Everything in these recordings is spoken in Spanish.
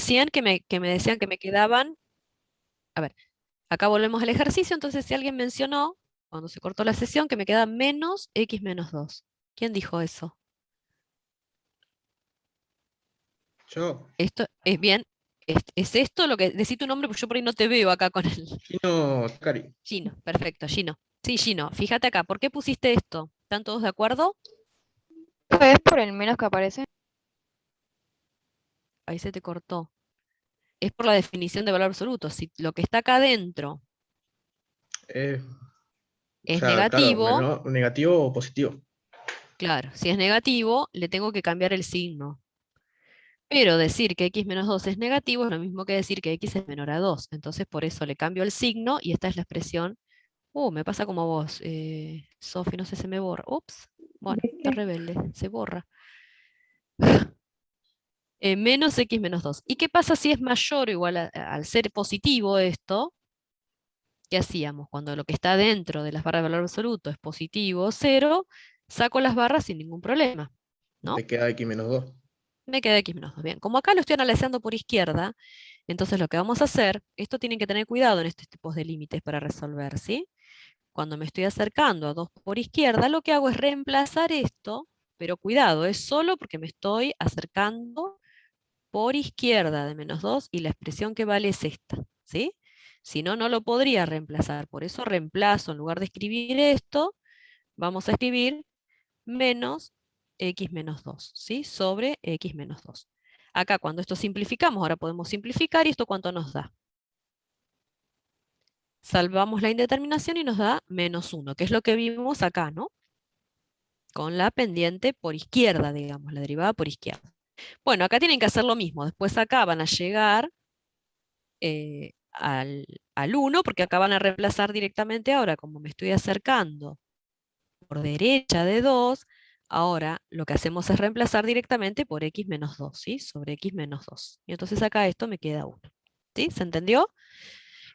100 que me decían que me quedaban. A ver, acá volvemos al ejercicio, entonces si alguien mencionó, cuando se cortó la sesión, que me queda menos x menos 2. ¿Quién dijo eso? Yo, Esto es bien, es esto lo que, decí tu nombre, porque yo por ahí no te veo acá con el Gino Cari. Gino, perfecto, Gino. Sí, Gino, fíjate acá, ¿por qué pusiste esto? ¿Están todos de acuerdo? Es por el menos que aparece. Ahí se te cortó. Es por la definición de valor absoluto. Si lo que está acá adentro Eh, o es sea, claro, negativo, menos, negativo o positivo. claro, si es negativo, le tengo que cambiar el signo. Pero decir que x menos 2 es negativo es lo mismo que decir que x es menor a 2. Entonces, por eso le cambio el signo y esta es la expresión. Me pasa como a vos, Sofi, no sé, se me borra. Ups, bueno, ¿De está qué? rebelde, se borra. Menos x menos 2. ¿Y qué pasa si es mayor o igual al ser positivo esto? ¿Qué hacíamos? Cuando lo que está dentro de las barras de valor absoluto es positivo, 0, saco las barras sin ningún problema, ¿no? Te queda X menos 2. Me queda x menos 2. Bien, como acá lo estoy analizando por izquierda, entonces lo que vamos a hacer, esto tienen que tener cuidado en estos tipos de límites para resolver, ¿sí? Cuando me estoy acercando a 2 por izquierda, lo que hago es reemplazar esto, pero cuidado, es solo porque me estoy acercando por izquierda de menos 2 y la expresión que vale es esta, ¿sí? Si no, no lo podría reemplazar. Por eso reemplazo, en lugar de escribir esto, vamos a escribir menos x menos 2, ¿sí? Sobre x menos 2. Acá cuando esto simplificamos, ahora podemos simplificar y esto cuánto nos da. Salvamos la indeterminación y nos da menos 1, que es lo que vimos acá, ¿no? Con la pendiente por izquierda, digamos, la derivada por izquierda. Bueno, acá tienen que hacer lo mismo. Después acá van a llegar al 1, porque acá van a reemplazar directamente ahora, como me estoy acercando por derecha de 2, ahora lo que hacemos es reemplazar directamente por x menos 2, ¿sí? Sobre x menos 2. Y entonces acá esto me queda 1. ¿Sí? ¿Se entendió?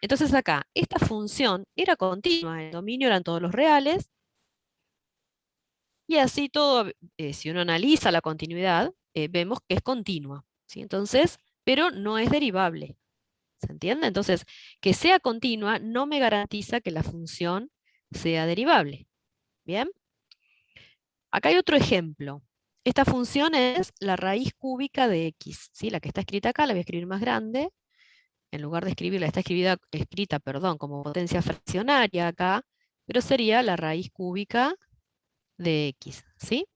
Entonces acá, esta función era continua, el dominio eran todos los reales, y así todo, si uno analiza la continuidad, vemos que es continua, ¿sí? Entonces, pero no es derivable. ¿Se entiende? Entonces, que sea continua no me garantiza que la función sea derivable. ¿Bien? Acá hay otro ejemplo. Esta función es la raíz cúbica de x, ¿sí? La que está escrita acá la voy a escribir más grande. En lugar de escribirla, está escrita, perdón, como potencia fraccionaria acá, pero sería la raíz cúbica de x, ¿sí?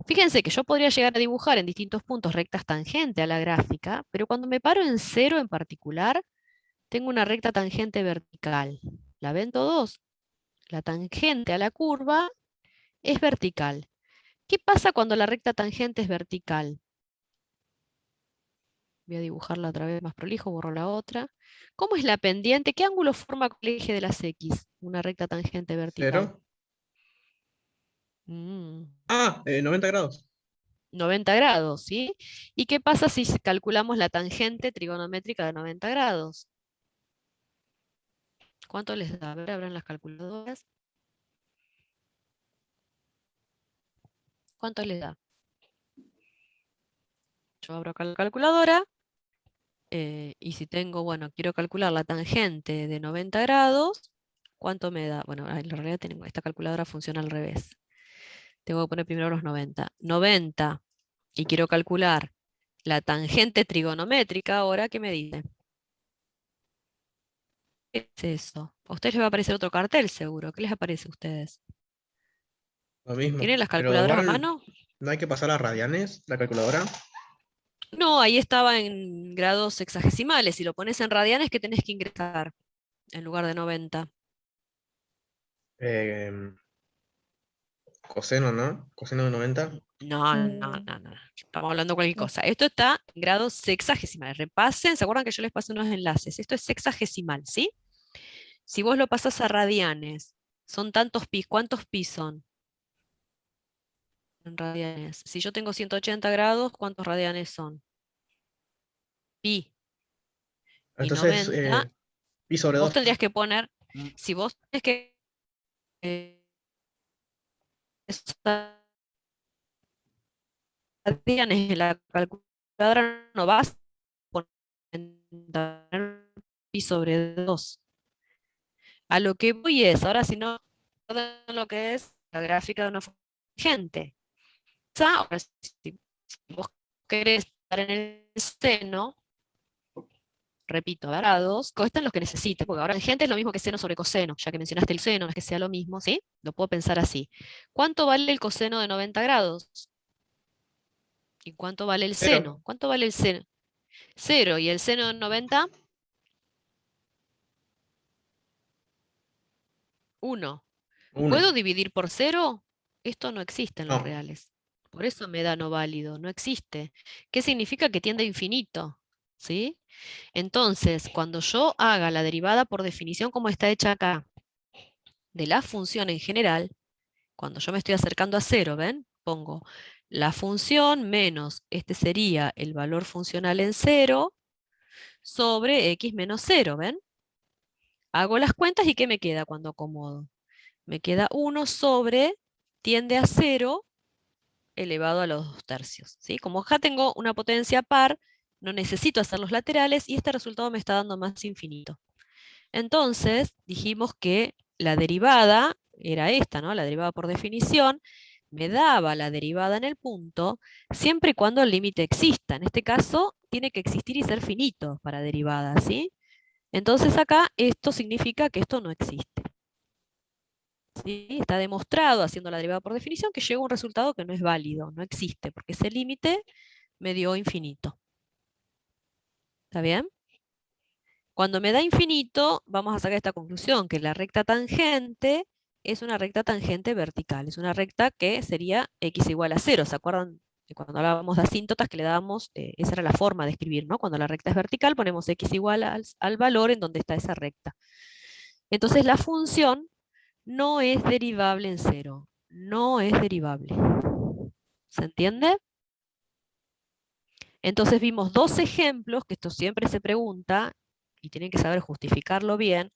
Fíjense que yo podría llegar a dibujar en distintos puntos rectas tangente a la gráfica, pero cuando me paro en 0 en particular, tengo una recta tangente vertical. ¿La ven todos? La tangente a la curva es vertical. ¿Qué pasa cuando la recta tangente es vertical? Voy a dibujarla otra vez más prolijo, borro la otra. ¿Cómo es la pendiente? ¿Qué ángulo forma con el eje de las X? Una recta tangente vertical. 0. Mm, 90 grados. 90 grados, ¿sí? ¿Y qué pasa si calculamos la tangente trigonométrica de 90 grados? ¿Cuánto les da? A ver, abran las calculadoras. ¿Cuánto les da? Yo abro acá la calculadora. Y si tengo, bueno, quiero calcular la tangente de 90 grados, ¿cuánto me da? Bueno, en realidad esta calculadora funciona al revés. Tengo que poner primero los 90. 90, y quiero calcular la tangente trigonométrica ahora, ¿qué me dice? ¿Qué es eso? A ustedes les va a aparecer otro cartel seguro. ¿Qué les aparece a ustedes? Lo mismo. ¿Tienen las Pero calculadoras a igual mano? no hay que pasar a radianes, la calculadora. No, ahí estaba en grados sexagesimales. Si lo pones en radianes, ¿qué tenés que ingresar en lugar de 90? Eh, coseno, ¿no? Coseno de 90. No, no, Mm, no, no. Estamos hablando de cualquier no. cosa. Esto está en grados sexagesimales. Repasen, ¿se acuerdan que yo les pasé unos enlaces? Esto es sexagesimal, ¿sí? Si vos lo pasas a radianes, son tantos pi. ¿Cuántos pi son en radianes? Si yo tengo 180 grados, ¿cuántos radianes son? Pi. Y Entonces, 90, pi sobre vos 2. tendrías que poner, si vos tenés que eh, esos radianes en la calculadora no vas pi sobre 2. A lo que voy es, ahora si no recuerdan lo que es la gráfica de una función tangente. Ahora, si vos querés estar en el seno, repito, grados, están los que necesite, porque ahora tangente es lo mismo que seno sobre coseno, ya que mencionaste el seno, no es que sea lo mismo, ¿sí? Lo puedo pensar así. ¿Cuánto vale el coseno de 90 grados? ¿Y cuánto vale el Cero. seno? ¿Cuánto vale el seno? 0. ¿Y el seno de 90? 1. ¿Puedo Uno. dividir por 0? Esto no existe en los No. reales. Por eso me da no válido, no existe. ¿Qué significa? Que tiende a infinito, ¿sí? Entonces, cuando yo haga la derivada por definición como está hecha acá, de la función en general, cuando yo me estoy acercando a 0, ¿ven? Pongo la función menos, este sería el valor funcional en 0, sobre x menos 0, ¿ven? Hago las cuentas y ¿qué me queda cuando acomodo? Me queda 1 sobre, tiende a 0, elevado a los 2/3. ¿Sí? Como acá tengo una potencia par, no necesito hacer los laterales y este resultado me está dando más infinito. Entonces, dijimos que la derivada era esta, ¿no? La derivada por definición me daba la derivada en el punto siempre y cuando el límite exista. En este caso, tiene que existir y ser finito para derivada, ¿sí? Entonces acá esto significa que esto no existe. ¿Sí? Está demostrado, haciendo la derivada por definición, que llega a un resultado que no es válido, no existe, porque ese límite me dio infinito. ¿Está bien? Cuando me da infinito, vamos a sacar esta conclusión, que la recta tangente es una recta tangente vertical. Es una recta que sería x igual a 0. ¿Se acuerdan de cuando hablábamos de asíntotas que le dábamos? Esa era la forma de escribir, ¿no? Cuando la recta es vertical, ponemos x igual al valor en donde está esa recta. Entonces la función no es derivable en 0. No es derivable. ¿Se entiende? Entonces vimos dos ejemplos, que esto siempre se pregunta, y tienen que saber justificarlo bien,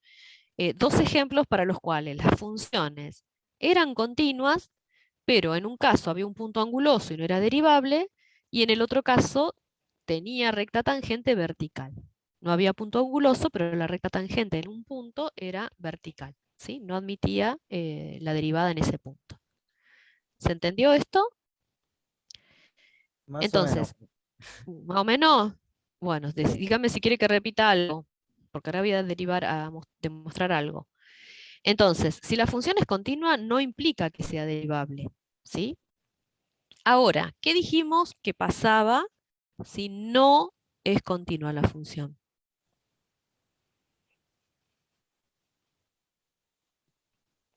dos ejemplos para los cuales las funciones eran continuas, pero en un caso había un punto anguloso y no era derivable, y en el otro caso tenía recta tangente vertical. No había punto anguloso, pero la recta tangente en un punto era vertical, ¿sí? No admitía la derivada en ese punto. ¿Se entendió esto? Más o menos. Entonces, más o menos, bueno, dígame si quiere que repita algo, porque ahora voy a derivar a demostrar algo. Entonces, si la función es continua, no implica que sea derivable, ¿sí? Ahora, ¿qué dijimos que pasaba si no es continua la función?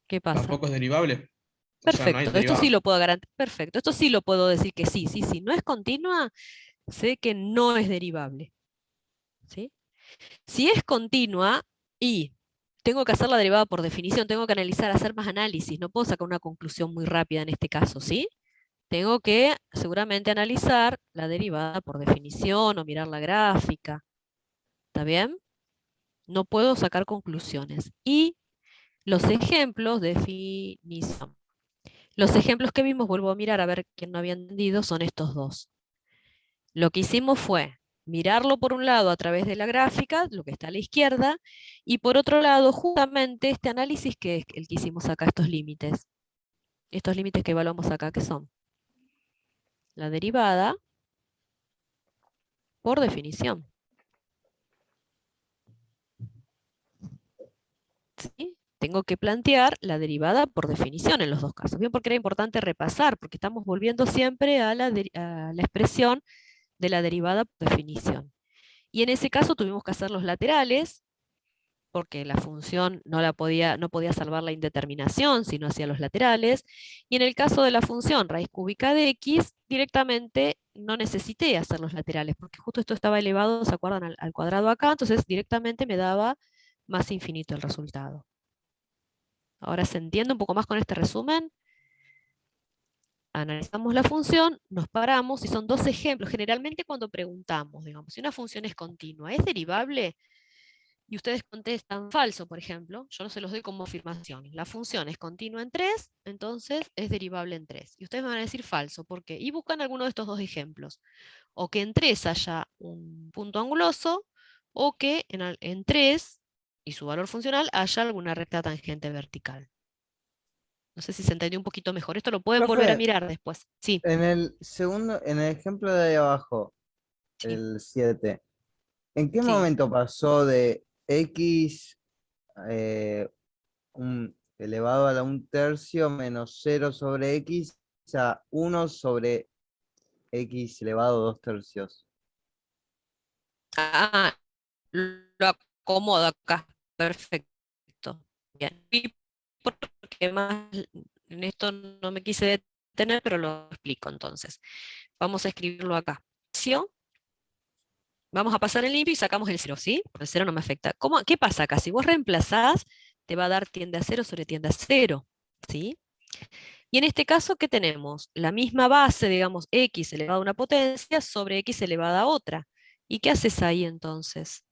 ¿Qué pasa? Tampoco es derivable. O sea, no hay Perfecto, esto sí derivada. lo puedo garantizar. Perfecto, esto sí lo puedo decir que sí, sí, sí. No es continua, sé que no es derivable, ¿sí? Si es continua y tengo que hacer la derivada por definición, tengo que analizar, hacer más análisis, no puedo sacar una conclusión muy rápida en este caso, ¿sí? Tengo que seguramente analizar la derivada por definición o mirar la gráfica. ¿Está bien? No puedo sacar conclusiones. Y los ejemplos de definición. Los ejemplos que vimos, vuelvo a mirar a ver quién no había entendido, son estos dos. Lo que hicimos fue mirarlo por un lado a través de la gráfica, lo que está a la izquierda, y por otro lado, justamente este análisis que es el que hicimos acá, estos límites. Estos límites que evaluamos acá, ¿qué son? La derivada por definición. ¿Sí? Tengo que plantear la derivada por definición en los dos casos. Bien, porque era importante repasar, porque estamos volviendo siempre a la expresión de la derivada por definición. Y en ese caso tuvimos que hacer los laterales, porque la función no podía salvar la indeterminación si no hacía los laterales. Y en el caso de la función raíz cúbica de x, directamente no necesité hacer los laterales, porque justo esto estaba elevado, ¿se acuerdan? Al cuadrado acá, entonces directamente me daba más infinito el resultado. Ahora se entiende un poco más con este resumen. Analizamos la función, nos paramos, y son dos ejemplos. Generalmente cuando preguntamos, digamos, si una función es continua, ¿es derivable? Y ustedes contestan falso, por ejemplo, yo no se los doy como afirmación. La función es continua en 3, entonces es derivable en 3. Y ustedes me van a decir falso, ¿por qué? Y buscan alguno de estos dos ejemplos. O que en 3 haya un punto anguloso, o que en 3 y su valor funcional haya alguna recta tangente vertical. No sé si se entendió un poquito mejor. Esto lo pueden volver a Profe, mirar después. Sí, en el segundo, en el ejemplo de ahí abajo, sí, el 7, ¿en qué sí. momento pasó de x elevado a la 1/3 menos 0 sobre x a 1 sobre x elevado a 2/3? Ah, lo acomodo acá. Perfecto. Bien. Y porque más en esto no me quise detener, pero lo explico entonces. Vamos a escribirlo acá. Vamos a pasar el limpio y sacamos el 0, ¿sí? Porque el 0 no me afecta. ¿Qué pasa acá? Si vos reemplazás, te va a dar tiende a 0 sobre tiende a 0, ¿sí? Y en este caso, ¿qué tenemos? La misma base, digamos, x elevado a una potencia sobre x elevada a otra. ¿Y qué haces ahí entonces?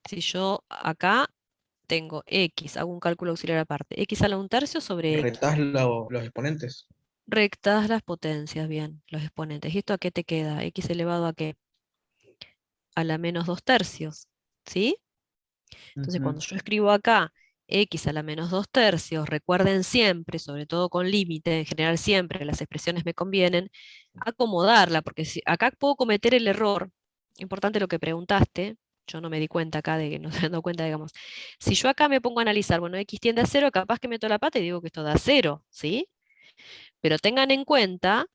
Si yo acá tengo x, hago un cálculo auxiliar aparte, x a la 1/3 sobre x. Retás los exponentes. Rectas las potencias, bien, los exponentes. ¿Y esto a qué te queda? ¿X elevado a qué? A la menos 2/3, ¿sí? Entonces, cuando yo escribo acá x a la menos 2/3, recuerden siempre, sobre todo con límite, en general siempre, las expresiones me convienen, acomodarla, porque acá puedo cometer el error, importante lo que preguntaste, yo no me di cuenta acá de que no se han dado cuenta, digamos, si yo acá me pongo a analizar, bueno, x tiende a 0, capaz que meto la pata y digo que esto da 0, ¿sí? Pero tengan en cuenta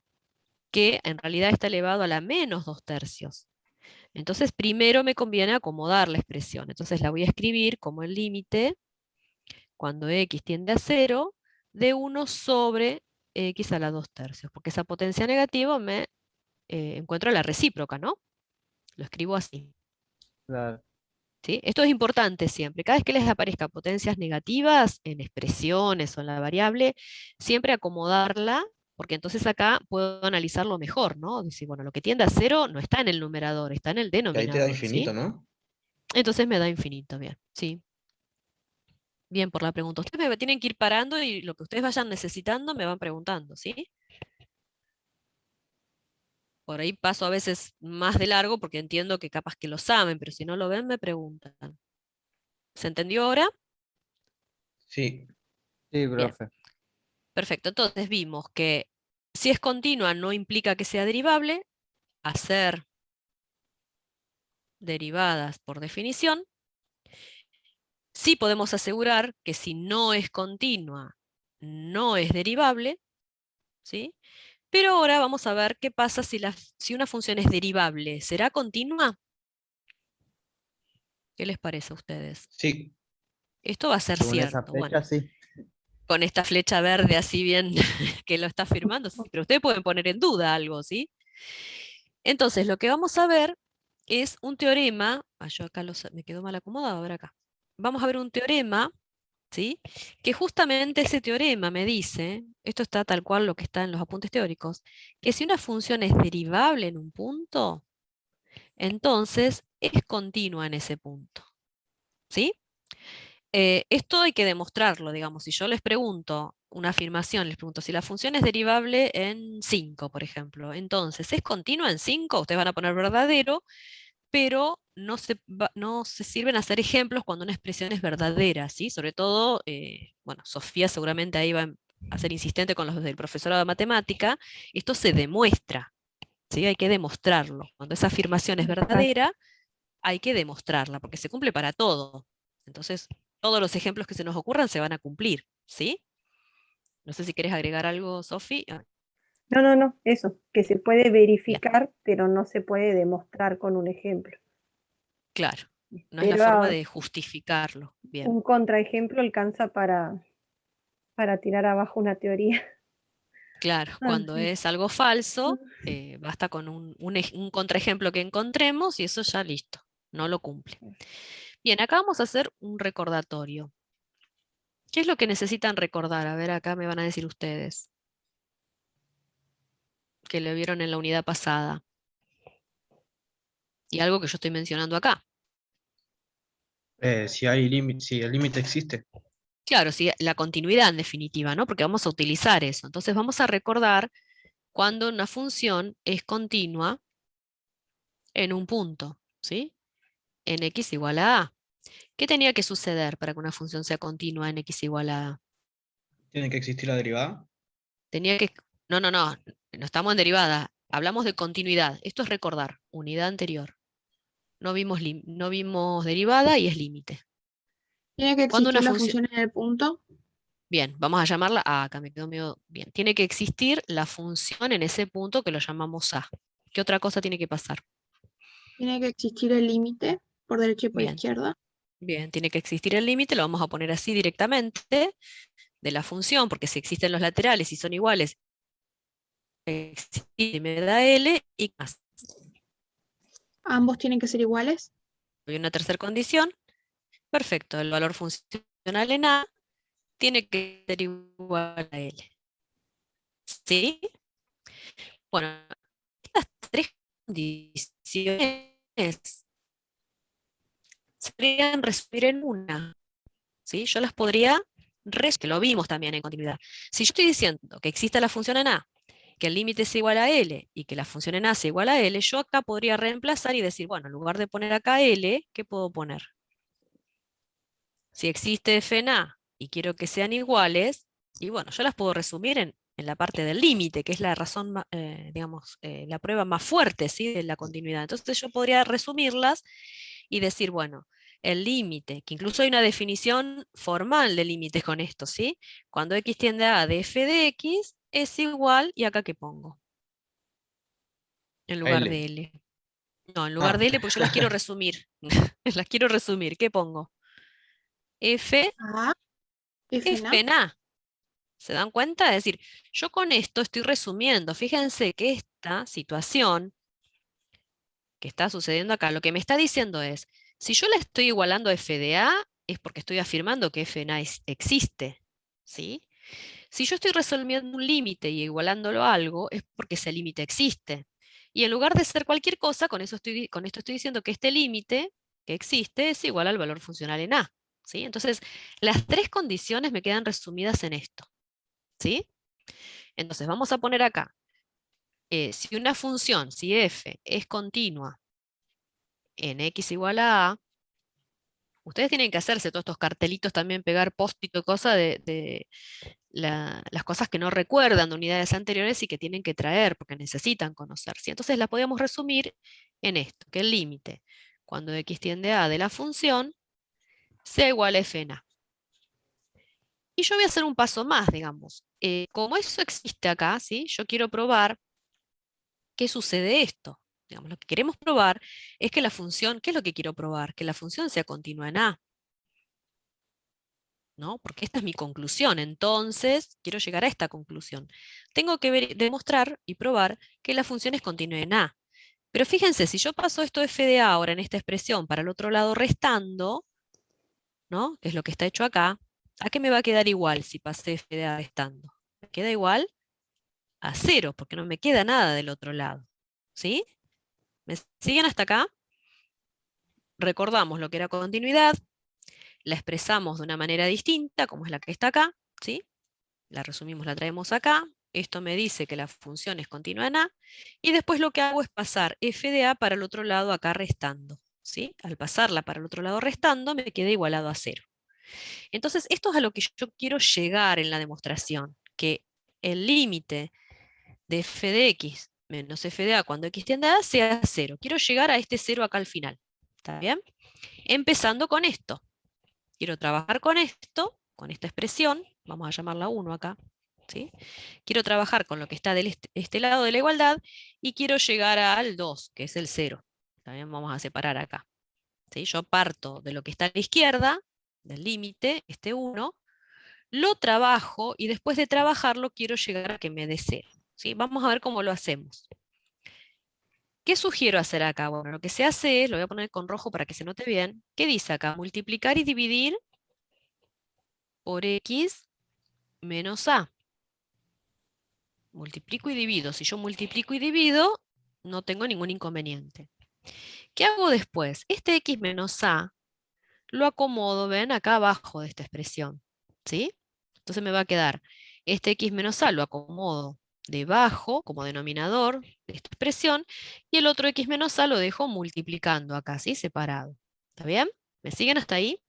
que en realidad está elevado a la menos 2/3. Entonces, primero me conviene acomodar la expresión. Entonces la voy a escribir como el límite, cuando x tiende a 0, de 1 sobre x a la 2/3, porque esa potencia negativa me encuentro la recíproca, ¿no? Lo escribo así. Claro. ¿Sí? Esto es importante siempre. Cada vez que les aparezca potencias negativas en expresiones o en la variable, siempre acomodarla, porque entonces acá puedo analizarlo mejor, ¿no? Decir, bueno, lo que tiende a 0 no está en el numerador, está en el Que ahí te da denominador, infinito, ¿sí? ¿no? Entonces me da infinito, bien, sí. Bien por la pregunta. Ustedes me tienen que ir parando y lo que ustedes vayan necesitando me van preguntando, ¿sí? Por ahí paso a veces más de largo porque entiendo que capaz que lo saben, pero si no lo ven me preguntan. ¿Se entendió ahora? Sí. Sí, Bien, profe. perfecto. Entonces vimos que si es continua no implica que sea derivable. Hacer derivadas por definición. Sí podemos asegurar que si no es continua, no es derivable, ¿sí? Pero ahora vamos a ver qué pasa si una función es derivable. ¿Será continua? ¿Qué les parece a ustedes? Sí. Esto va a ser Según esa cierto. Bueno, flecha, sí. con esta flecha verde así bien que lo está afirmando, sí, pero ustedes pueden poner en duda algo, ¿sí? Entonces, lo que vamos a ver es un teorema. Yo acá me quedo mal acomodado, a ver acá. Vamos a ver un teorema, ¿sí? Que justamente ese teorema me dice, esto está tal cual lo que está en los apuntes teóricos, que si una función es derivable en un punto, entonces es continua en ese punto, ¿sí? Esto hay que demostrarlo, digamos, si yo les pregunto una afirmación, les pregunto si la función es derivable en 5, por ejemplo, entonces, ¿es continua en 5? Ustedes van a poner verdadero, pero no se sirven a hacer ejemplos cuando una expresión es verdadera, ¿sí? Sobre todo, bueno, Sofía seguramente ahí va a ser insistente con los del profesorado de matemática, esto se demuestra, ¿sí? Hay que demostrarlo. Cuando esa afirmación es verdadera, hay que demostrarla, porque se cumple para todo. Entonces, todos los ejemplos que se nos ocurran se van a cumplir, ¿sí? No sé si querés agregar algo, Sofi. No, no, no, eso, que se puede Bien, verificar, pero no se puede demostrar con un ejemplo. claro. No es la forma Pero de justificarlo. Bien, un contraejemplo alcanza para tirar abajo una teoría. claro. Cuando Así. es algo falso, basta con un contraejemplo que encontremos y eso ya listo, no lo cumple. Bien, acá vamos a hacer un recordatorio. ¿Qué es lo que necesitan recordar? A ver, acá me van a decir ustedes, que lo vieron en la unidad pasada. Y algo que yo estoy mencionando acá. Si hay límite, si el límite existe. Claro, sí, la continuidad en definitiva, ¿no? Porque vamos a utilizar eso. Entonces vamos a recordar cuando una función es continua en un punto, ¿sí? En x igual a a. ¿Qué tenía que suceder para que una función sea continua en x igual a a? ¿Tiene que existir la derivada? Tenía que... no estamos en derivada. Hablamos de continuidad. Esto es recordar, unidad anterior. No vimos derivada y es límite. Tiene que Cuando una existir la función... función en el punto. Bien, vamos a llamarla a, acá me quedó medio bien. Tiene que existir la función en ese punto que lo llamamos a. ¿Qué otra cosa tiene que pasar? Tiene que existir el límite por derecha y por Bien, izquierda. bien, tiene que existir el límite, lo vamos a poner así directamente de la función, porque si existen los laterales y son iguales, existe, me da L y más. Ambos tienen que ser iguales. Hay una tercera condición. Perfecto, el valor funcional en A tiene que ser igual a L. ¿Sí? Bueno, estas tres condiciones se podrían resumir en una. ¿Sí? Yo las podría resumir, que lo vimos también en continuidad. Si yo estoy diciendo que existe la función en A, que el límite es igual a L y que la función en A es igual a L, yo acá podría reemplazar y decir, bueno, en lugar de poner acá L, ¿qué puedo poner? Si existe f en A y quiero que sean iguales, y bueno, yo las puedo resumir en la parte del límite, que es la razón, digamos, la prueba más fuerte, ¿sí? De la continuidad. Entonces yo podría resumirlas y decir, bueno, el límite, que incluso hay una definición formal de límites con esto, ¿sí? Cuando x tiende a A de f de x es igual, ¿y acá qué pongo? En lugar L. de L. No, en lugar Ah, de L, porque yo las quiero resumir. Las quiero resumir. ¿Qué pongo? F, A, F en F A. en A. ¿Se dan cuenta? Es decir, yo con esto estoy resumiendo. Fíjense que esta situación que está sucediendo acá, lo que me está diciendo es, si yo la estoy igualando a f de a, es porque estoy afirmando que f en a existe. ¿Sí? Si yo estoy resolviendo un límite y igualándolo a algo, es porque ese límite existe. Y en lugar de ser cualquier cosa, con esto estoy diciendo que este límite que existe es igual al valor funcional en a. ¿Sí? Entonces, las tres condiciones me quedan resumidas en esto. ¿Sí? Entonces, vamos a poner acá, si una función, si f es continua en x igual a a, ustedes tienen que hacerse todos estos cartelitos también, pegar post-it o cosas de las cosas que no recuerdan de unidades anteriores y que tienen que traer porque necesitan conocer. ¿Sí? Entonces la podemos resumir en esto, que el límite, cuando x tiende a de la función, sea igual a f en a. Y yo voy a hacer un paso más, digamos. Como eso existe acá, ¿sí? Yo quiero probar qué sucede esto. Digamos, lo que queremos probar es que la función, ¿qué es lo que quiero probar? Que la función sea continua en A. ¿No? Porque esta es mi conclusión. Entonces, quiero llegar a esta conclusión. Tengo que demostrar y probar que la función es continua en A. Pero fíjense, si yo paso esto f de A ahora en esta expresión para el otro lado restando, ¿no? Que es lo que está hecho acá, ¿a qué me va a quedar igual si pasé f de A restando? Me queda igual a 0, porque no me queda nada del otro lado. ¿Sí? ¿Me siguen hasta acá? Recordamos lo que era continuidad, la expresamos de una manera distinta, como es la que está acá, ¿sí? La resumimos, la traemos acá, esto me dice que la función es continua en A, y después lo que hago es pasar f de A para el otro lado acá restando, ¿sí? Al pasarla para el otro lado restando, me queda igualado a 0. Entonces, esto es a lo que yo quiero llegar en la demostración, que el límite de f de x menos f de A cuando x tiende a A sea 0. Quiero llegar a este 0 acá al final, ¿está bien? Empezando con esto. Quiero trabajar con esto, con esta expresión, vamos a llamarla 1 acá, ¿sí? Quiero trabajar con lo que está de este lado de la igualdad y quiero llegar al 2, que es el 0. También vamos a separar acá. ¿Sí? Yo parto de lo que está a la izquierda, del límite, este 1, lo trabajo y después de trabajarlo quiero llegar a que me dé 0. ¿Sí? Vamos a ver cómo lo hacemos. ¿Qué sugiero hacer acá? Bueno, lo que se hace es, lo voy a poner con rojo para que se note bien, ¿qué dice acá? Multiplicar y dividir por x menos a. Multiplico y divido. Si yo multiplico y divido, no tengo ningún inconveniente. ¿Qué hago después? Este x menos a lo acomodo, ven, acá abajo de esta expresión. ¿Sí? Entonces me va a quedar, este x menos a lo acomodo debajo como denominador de esta expresión, y el otro x menos a lo dejo multiplicando acá, ¿sí? Separado. ¿Está bien? ¿Me siguen hasta ahí?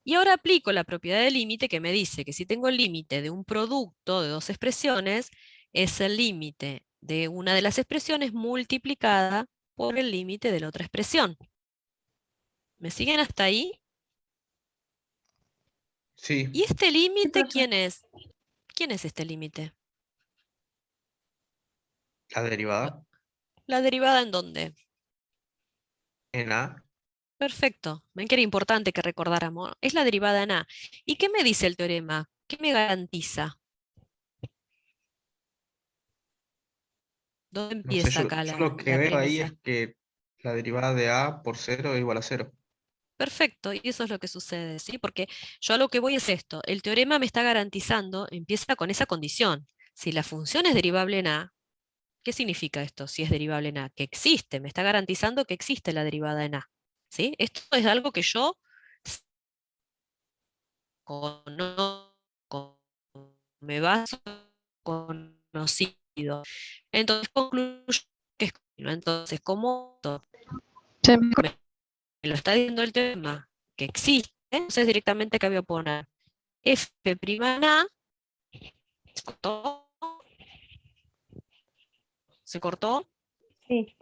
Y ahora aplico la propiedad del límite que me dice que si tengo el límite de un producto de dos expresiones, es el límite de una de las expresiones multiplicada por el límite de la otra expresión. ¿Me siguen hasta ahí? Sí, ¿Y este límite profe. quién es? ¿Quién es este límite? la derivada ¿La derivada en dónde? en A. Perfecto. Ven que era importante que recordáramos. Es la derivada en A. ¿Y qué me dice el teorema? ¿Qué me garantiza? ¿Dónde No sé, empieza acá yo lo que la veo ahí premisa? es que la derivada de A por 0 es igual a 0. Perfecto, y eso es lo que sucede, ¿sí? Porque yo a lo que voy es esto. El teorema me está garantizando, empieza con esa condición. Si la función es derivable en A, ¿qué significa esto? Si es derivable en A, que existe, me está garantizando que existe la derivada en A. ¿Sí? Esto es algo que yo conozco, me baso en conocido. Entonces concluyo que es continuo. Entonces, como esto Se me me lo está diciendo el teorema que existe, entonces directamente acá voy a poner f' en A, ¿se cortó? ¿Se cortó? Sí,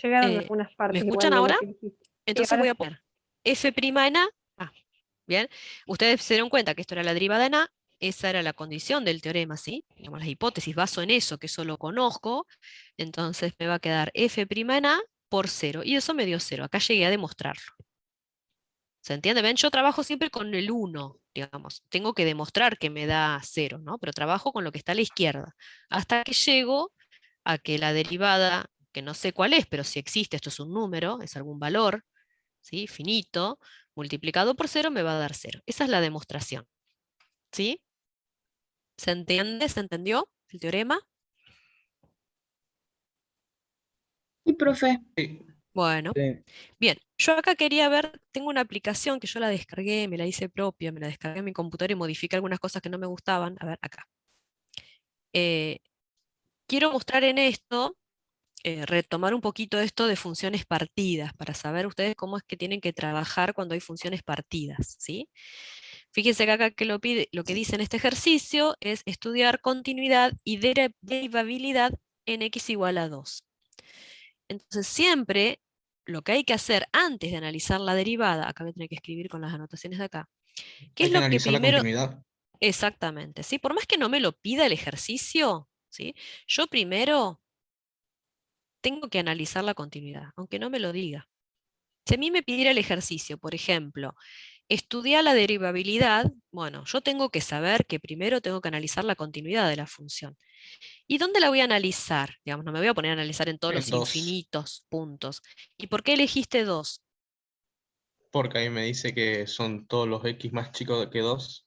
llegaron Eh, algunas ¿Me partes igual escuchan de lo ahora? que dijiste. Sí, Entonces ahora voy a sí. poner f' en A. Ah, bien. Ustedes se dieron cuenta que esto era la derivada en A, esa era la condición del teorema, ¿sí? Digamos, las hipótesis, baso en eso, que eso lo conozco, entonces me va a quedar f' en A por 0, y eso me dio 0. Acá llegué a demostrarlo. ¿Se entiende? ¿Ven? Yo trabajo siempre con el 1, digamos. Tengo que demostrar que me da 0, ¿no? Pero trabajo con lo que está a la izquierda, hasta que llego a que la derivada, que no sé cuál es, pero si existe, esto es un número, es algún valor, ¿sí? Finito, multiplicado por 0 me va a dar 0. Esa es la demostración, ¿sí? ¿Se entiende? ¿Se entendió el teorema? Y profe, Sí, Bueno, Sí. bien. Yo acá quería ver, tengo una aplicación que yo la descargué, me la hice propia, me la descargué en mi computadora y modifiqué algunas cosas que no me gustaban. A ver, acá. Eh, quiero mostrar en esto, retomar un poquito esto de funciones partidas, para saber ustedes cómo es que tienen que trabajar cuando hay funciones partidas, ¿sí? Fíjense que acá que lo que dice en este ejercicio es estudiar continuidad y derivabilidad en x igual a 2. Entonces siempre lo que hay que hacer antes de analizar la derivada, acá voy a tener que escribir con las anotaciones de acá, ¿qué hay es que lo que analizar la primero? continuidad. Exactamente, ¿sí? Por más que no me lo pida el ejercicio, ¿sí? Yo primero tengo que analizar la continuidad, aunque no me lo diga. Si a mí me pidiera el ejercicio, por ejemplo, estudiar la derivabilidad, bueno, yo tengo que saber que primero tengo que analizar la continuidad de la función. ¿Y dónde la voy a analizar? Digamos, no me voy a poner a analizar en todos En los 2, infinitos puntos. ¿Y por qué elegiste 2? porque ahí me dice que son todos los x más chicos que 2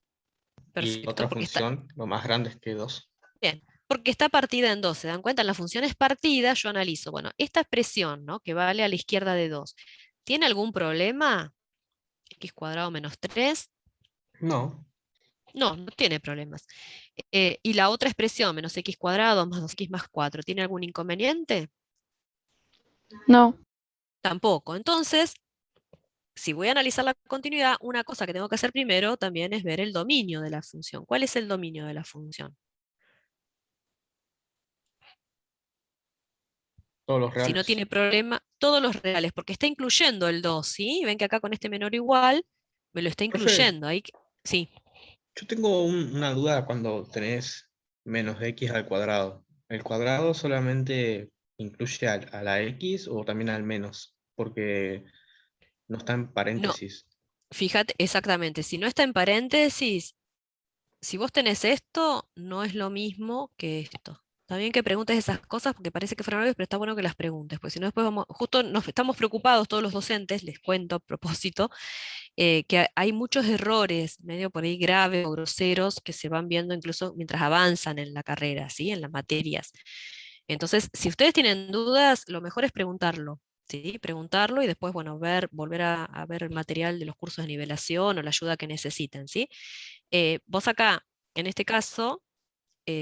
y Perfecto, otra porque está función, lo más grande es que 2. bien, porque está partida en 2. ¿Se dan cuenta? En las funciones partidas yo analizo, bueno, esta expresión, ¿no? Que vale a la izquierda de 2, ¿tiene algún problema? X cuadrado menos 3. No, No, no tiene problemas. Y la otra expresión, menos x cuadrado más 2x más 4, ¿tiene algún inconveniente? No. Tampoco. Entonces, si voy a analizar la continuidad, una cosa que tengo que hacer primero también es ver el dominio de la función. ¿Cuál es el dominio de la función? todos los Si no reales. tiene problema, todos los reales, porque está incluyendo el 2, ¿sí? Ven que acá con este menor o igual me lo está Profe, incluyendo. Sí, yo tengo una duda cuando tenés menos de x al cuadrado. ¿El cuadrado solamente incluye a la x o también al menos? Porque no está en no, paréntesis. fíjate, exactamente, si no está en paréntesis, si vos tenés esto, no es lo mismo que esto. Está bien que preguntes esas cosas porque parece que fueron obvias, pero está bueno que las preguntes, porque si no después vamos, justo nos estamos preocupados todos los docentes, les cuento a propósito, que hay muchos errores medio por ahí graves o groseros que se van viendo incluso mientras avanzan en la carrera, ¿sí? En las materias. Entonces, si ustedes tienen dudas, lo mejor es preguntarlo. ¿Sí? Preguntarlo y después, bueno, volver a ver el material de los cursos de nivelación o la ayuda que necesiten, ¿sí? Vos acá, en este caso,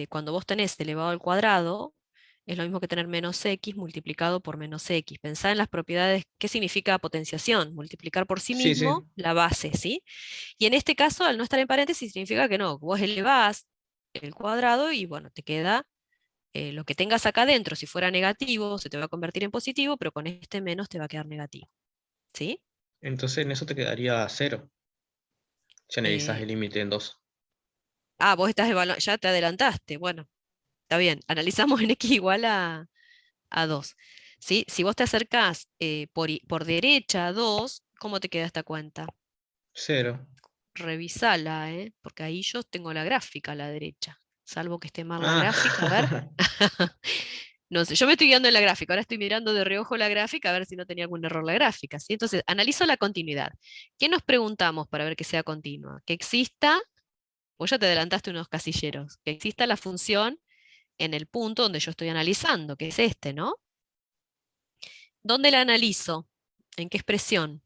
cuando vos tenés elevado al cuadrado, es lo mismo que tener menos x multiplicado por menos x. Pensá en las propiedades, ¿qué significa potenciación? Multiplicar por sí Sí, sí. mismo la base, ¿sí? Y en este caso, al no estar en paréntesis, significa que no, vos elevás el cuadrado y bueno, te queda lo que tengas acá adentro. Si fuera negativo, se te va a convertir en positivo, pero con este menos te va a quedar negativo, ¿sí? Entonces en eso te quedaría 0. Si analizas Eh, el límite en 2. vos estás ya te adelantaste, bueno, está bien, analizamos en x igual a 2. ¿Sí? Si vos te acercás por derecha a 2, ¿cómo te queda esta cuenta? 0. Revisala, porque ahí yo tengo la gráfica a la derecha. Salvo que esté mal la Ah, gráfica, a ver. No sé, yo me estoy guiando en la gráfica, ahora estoy mirando de reojo la gráfica a ver si no tenía algún error la gráfica, ¿sí? Entonces, analizo la continuidad. ¿Qué nos preguntamos para ver que sea continua? Que exista, vos ya te adelantaste unos casilleros, que exista la función en el punto donde yo estoy analizando, que es este, ¿no? ¿Dónde la analizo? ¿En qué expresión?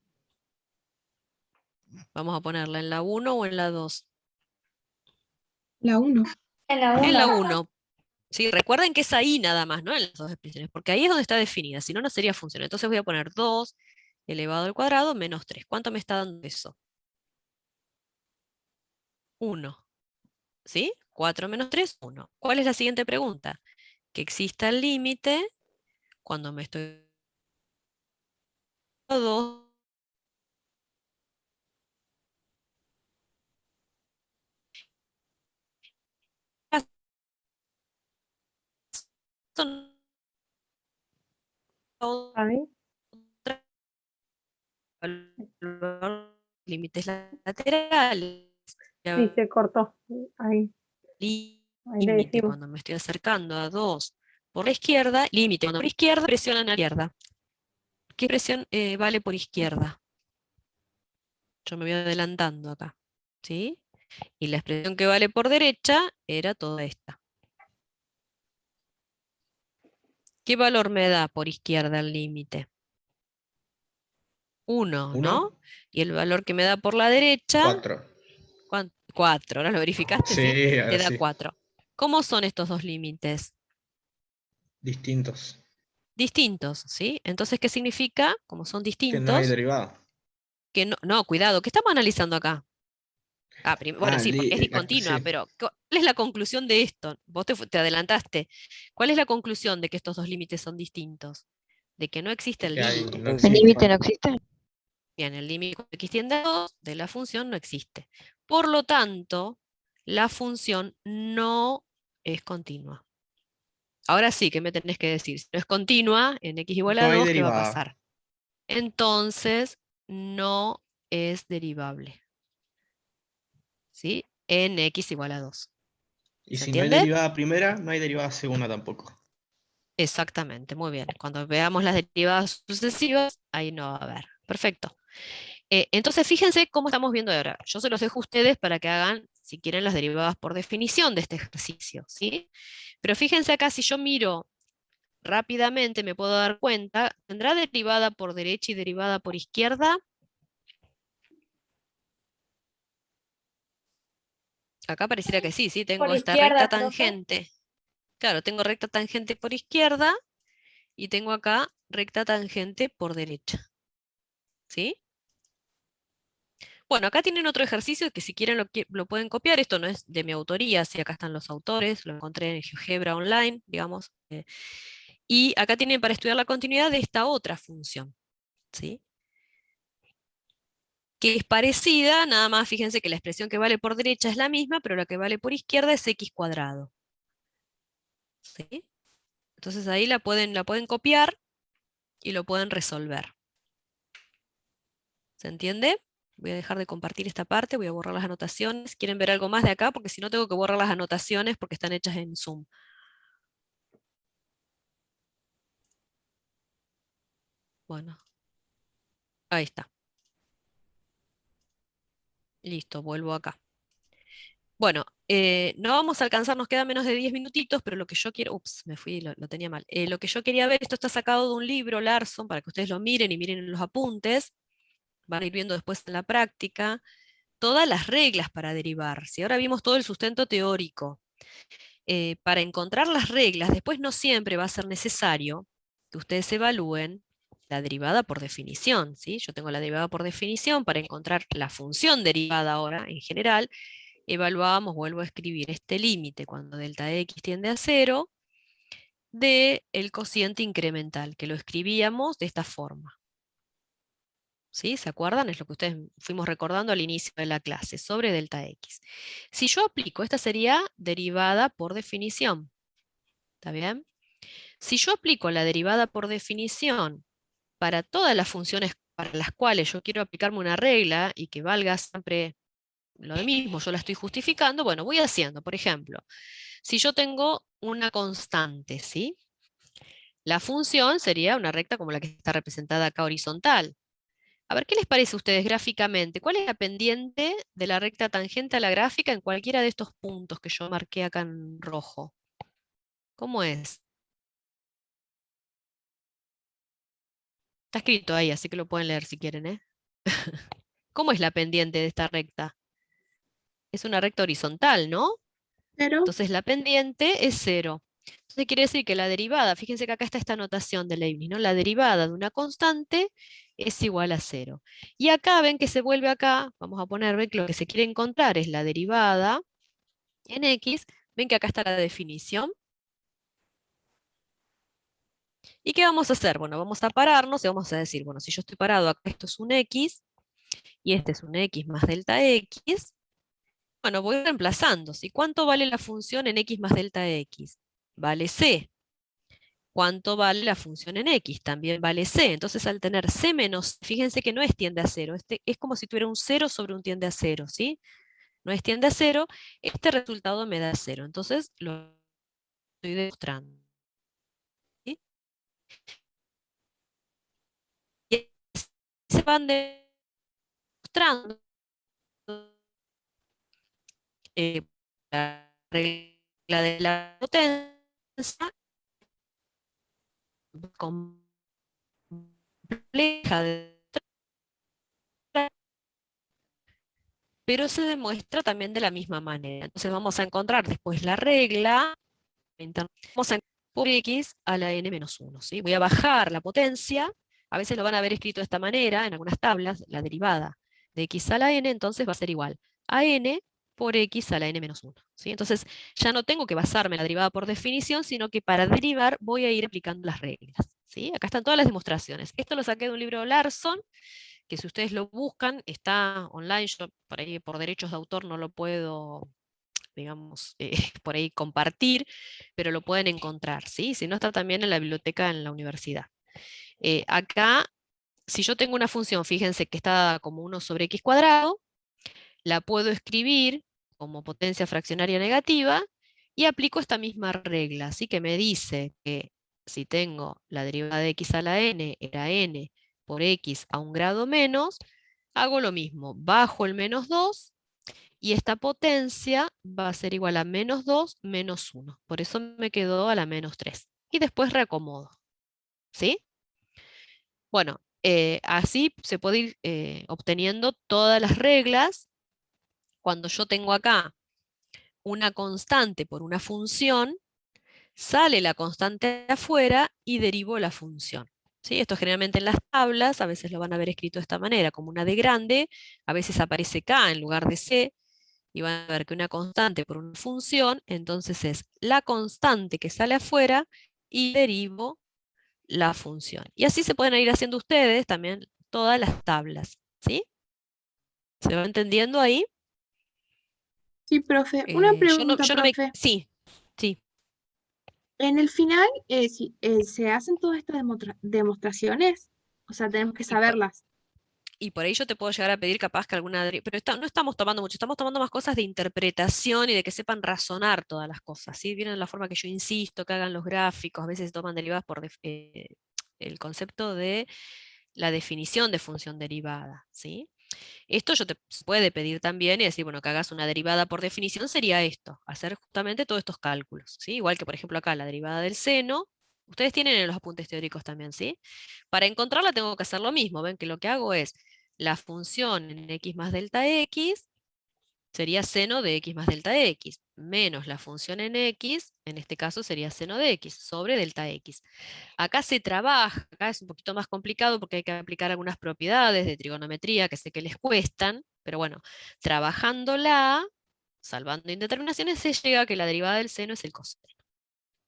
Vamos a ponerla en la 1 o en la 2. La 1. En la 1. Sí, recuerden que es ahí nada más, ¿no? En las dos expresiones, porque ahí es donde está definida, si no, no sería función. Entonces voy a poner 2 elevado al cuadrado menos 3. ¿Cuánto me está dando eso? 1. ¿Sí? 4 menos 3, 1. ¿Cuál es la siguiente pregunta? Que exista el límite cuando me estoy 2 Ahí, límites laterales. sí, se cortó. Ahí, ahí le Límite decimos. cuando me estoy acercando a 2 por la izquierda, límite cuando por izquierda, presión a la izquierda. ¿Qué presión vale por izquierda? Yo me voy adelantando acá, ¿sí? Y la expresión que vale por derecha era toda esta. ¿Qué valor me da por izquierda el límite? 1, 1, ¿no? Y el valor que me da por la derecha, 4. 4. ¿Ahora lo verificaste? Sí, Sí, te ahora da sí. 4. ¿Cómo son estos dos límites? Distintos. Distintos, ¿sí? Entonces, ¿qué significa? Como son Que no hay distintos, derivada. que no, cuidado, ¿qué estamos analizando acá? Bueno, Ah, sí, porque es discontinua, sí. pero ¿cuál es la conclusión de esto? Vos te adelantaste. ¿Cuál es la conclusión de que estos dos límites son distintos? De que no existe el Que hay, límite. no ¿El existe. límite no existe? Bien, el límite cuando x tiende a 2 de la función no existe. Por lo tanto, la función no es continua. Ahora sí, ¿qué me tenés que decir? Si no es continua, en x igual a No hay 2, ¿qué va a derivada. pasar? Entonces, no es derivable. ¿Sí? En x igual a 2. Y ¿Se si no hay entiende? derivada primera, no hay derivada segunda tampoco. Exactamente, muy bien. Cuando veamos las derivadas sucesivas, ahí no va a haber. Perfecto. Entonces, fíjense cómo estamos viendo ahora. Yo se los dejo a ustedes para que hagan, si quieren, las derivadas por definición de este ejercicio, ¿sí? Pero fíjense acá, si yo miro rápidamente, me puedo dar cuenta, ¿tendrá derivada por derecha y derivada por izquierda? Acá pareciera que sí, ¿sí? Por Tengo esta recta izquierda, profe. tangente. Claro, tengo recta tangente por izquierda y tengo acá recta tangente por derecha, ¿sí? Bueno, acá tienen otro ejercicio que si quieren lo pueden copiar. Esto no es de mi autoría, sí, acá están los autores, lo encontré en GeoGebra Online, digamos. Y acá tienen para estudiar la continuidad de esta otra función, ¿sí? Que es parecida, nada más fíjense que la expresión que vale por derecha es la misma, pero la que vale por izquierda es x cuadrado, ¿sí? Entonces ahí la pueden copiar y lo pueden resolver. ¿Se entiende? Voy a dejar de compartir esta parte, voy a borrar las anotaciones. ¿Quieren ver algo más de acá? Porque si no tengo que borrar las anotaciones porque están hechas en Zoom. Bueno, ahí está. Listo, vuelvo acá. Bueno, no vamos a alcanzar, nos quedan menos de 10 minutitos, pero lo que yo quiero, ups, me fui, lo tenía mal. Lo que yo quería ver, esto está sacado de un libro, Larson, para que ustedes lo miren y miren los apuntes. Van a ir viendo después en la práctica todas las reglas para derivar. Si ahora vimos todo el sustento teórico, para encontrar las reglas, después no siempre va a ser necesario que ustedes evalúen la derivada por definición, ¿sí? Yo tengo la derivada por definición para encontrar la función derivada ahora, en general, evaluamos, vuelvo a escribir este límite cuando delta x tiende a 0, del cociente incremental, que lo escribíamos de esta forma. ¿Sí? ¿Se acuerdan? Es lo que ustedes fuimos recordando al inicio de la clase, sobre delta x. Si yo aplico, esta sería derivada por definición. ¿Está bien? Si yo aplico la derivada por definición para todas las funciones para las cuales yo quiero aplicarme una regla y que valga siempre lo mismo, yo la estoy justificando, bueno, voy haciendo, por ejemplo, si yo tengo una constante, ¿sí? La función sería una recta como la que está representada acá horizontal. A ver, ¿qué les parece a ustedes gráficamente? ¿Cuál es la pendiente de la recta tangente a la gráfica en cualquiera de estos puntos que yo marqué acá en rojo? ¿Cómo es? Está escrito ahí, así que lo pueden leer si quieren, ¿eh? ¿Cómo es la pendiente de esta recta? Es una recta horizontal, ¿no? Pero, Entonces la pendiente es 0. Entonces quiere decir que la derivada, fíjense que acá está esta notación de Leibniz, ¿no? La derivada de una constante es igual a 0. Y acá ven que se vuelve acá, vamos a poner, ven que lo que se quiere encontrar es la derivada en x, ven que acá está la definición. ¿Y qué vamos a hacer? Bueno, vamos a pararnos y vamos a decir, bueno, si yo estoy parado acá, esto es un x, y este es un x más delta x, bueno, voy reemplazando. ¿Sí? ¿Cuánto vale la función en x más delta x? Vale c. ¿Cuánto vale la función en x? También vale c. Entonces al tener c menos, fíjense que no es tiende a 0, es como si tuviera un 0 sobre un tiende a 0, ¿sí? No es tiende a 0, este resultado me da 0. Entonces lo estoy demostrando. ¿Sí? Y se van demostrando la regla de la potencia compleja pero se demuestra también de la misma manera. Entonces vamos a encontrar después la regla, vamos a por x a la n menos 1. ¿Sí? Voy a bajar la potencia, a veces lo van a ver escrito de esta manera, en algunas tablas, la derivada de x a la n, entonces va a ser igual a n por x a la n menos 1. ¿Sí? Entonces ya no tengo que basarme en la derivada por definición, sino que para derivar voy a ir aplicando las reglas. ¿Sí? Acá están todas las demostraciones. Esto lo saqué de un libro de Larson, que si ustedes lo buscan, está online, yo por ahí por derechos de autor no lo puedo, digamos, por ahí compartir, pero lo pueden encontrar, ¿sí? Si no, está también en la biblioteca en la universidad. Acá, si yo tengo una función, fíjense que está como 1 sobre x cuadrado, la puedo escribir como potencia fraccionaria negativa, y aplico esta misma regla, así que me dice que si tengo la derivada de x a la n era n por x a un grado menos, hago lo mismo, bajo el menos 2, y esta potencia va a ser igual a menos 2 menos 1. Por eso me quedó a la menos 3. Y después reacomodo. ¿Sí? Bueno, así se puede ir obteniendo todas las reglas. Cuando yo tengo acá una constante por una función, sale la constante afuera y derivo la función. ¿Sí? Esto generalmente en las tablas, a veces lo van a ver escrito de esta manera, como una D grande, a veces aparece K en lugar de C, y van a ver que una constante por una función, entonces es la constante que sale afuera y derivo la función. Y así se pueden ir haciendo ustedes también todas las tablas. ¿Sí? ¿Se va entendiendo ahí? sí, profe. Una pregunta, Yo no me... profe. Sí, sí. En el final, ¿se hacen todas estas demostraciones? O sea, tenemos que Y por, saberlas. y por ahí yo te puedo llegar a pedir capaz que alguna... Pero no estamos tomando mucho, estamos tomando más cosas de interpretación y de que sepan razonar todas las cosas. ¿Sí? Vienen la forma que yo insisto, que hagan los gráficos, a veces se toman derivadas por el concepto de la definición de función derivada. ¿Sí? Esto se puede pedir también y decir, bueno, que hagas una derivada por definición sería esto, hacer justamente todos estos cálculos, ¿sí? Igual que por ejemplo acá la derivada del seno, ustedes tienen en los apuntes teóricos también, ¿sí? Para encontrarla tengo que hacer lo mismo, ven que lo que hago es la función en x más delta x, sería seno de x más delta x, menos la función en x, en este caso sería seno de x, sobre delta x. Acá se trabaja, acá es un poquito más complicado porque hay que aplicar algunas propiedades de trigonometría que sé que les cuestan, pero bueno, trabajándola, salvando indeterminaciones, se llega a que la derivada del seno es el coseno.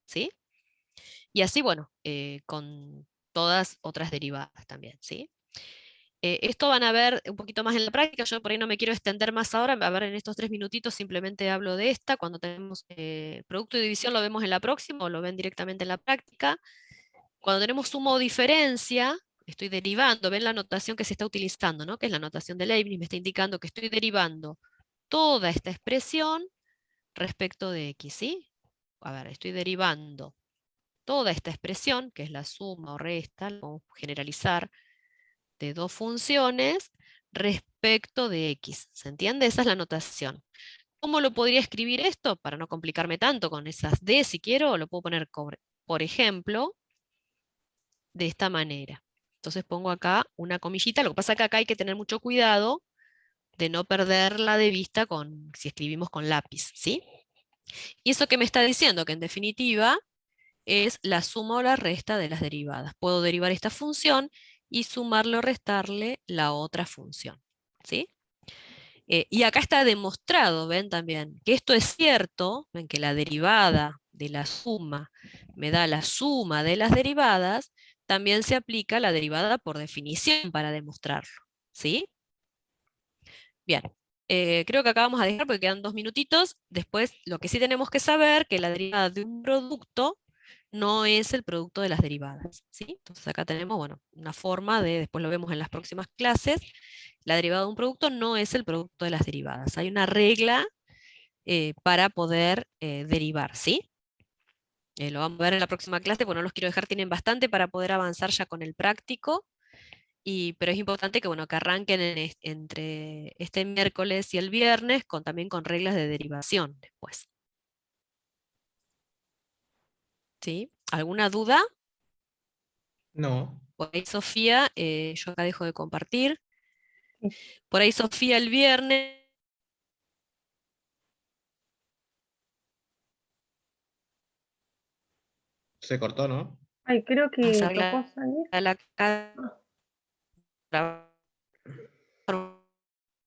¿Sí? Y así, bueno, con todas otras derivadas también, ¿sí? Esto van a ver un poquito más en la práctica, yo por ahí no me quiero extender más ahora, a ver en estos 3 minutitos simplemente hablo de esta, cuando tenemos producto y división lo vemos en la próxima o lo ven directamente en la práctica. Cuando tenemos suma o diferencia, estoy derivando, ven la notación que se está utilizando, ¿no? Que es la notación de Leibniz, me está indicando que estoy derivando toda esta expresión respecto de x, ¿sí? A ver, estoy derivando toda esta expresión, que es la suma o resta, lo vamos a generalizar, de dos funciones respecto de x. ¿Se entiende? Esa es la notación. ¿Cómo lo podría escribir esto? Para no complicarme tanto con esas d, si quiero, lo puedo poner, por ejemplo, de esta manera. Entonces pongo acá una comillita, lo que pasa es que acá hay que tener mucho cuidado de no perderla de vista si escribimos con lápiz, ¿sí? Y eso que me está diciendo, que en definitiva es la suma o la resta de las derivadas. Puedo derivar esta función y sumarle o restarle la otra función, ¿sí? Y acá está demostrado, ven también, que esto es cierto, ven que la derivada de la suma me da la suma de las derivadas, también se aplica la derivada por definición para demostrarlo, ¿sí? Bien, creo que acá vamos a dejar porque quedan 2 minutitos. Después, lo que sí tenemos que saber, que la derivada de un producto no es el producto de las derivadas, ¿sí? Entonces acá tenemos, bueno, una forma de, después lo vemos en las próximas clases, la derivada de un producto no es el producto de las derivadas. Hay una regla para poder derivar, ¿sí? Lo vamos a ver en la próxima clase, bueno, no los quiero dejar, tienen bastante para poder avanzar ya con el práctico. Pero es importante que, bueno, que arranquen entre este miércoles y el viernes también con reglas de derivación después. ¿Sí? ¿Alguna duda? No. Por ahí Sofía, yo acá dejo de compartir. Sí. Por ahí Sofía el viernes. Se cortó, ¿no? Ay, creo que Hacer tocó salir. la Ah. cara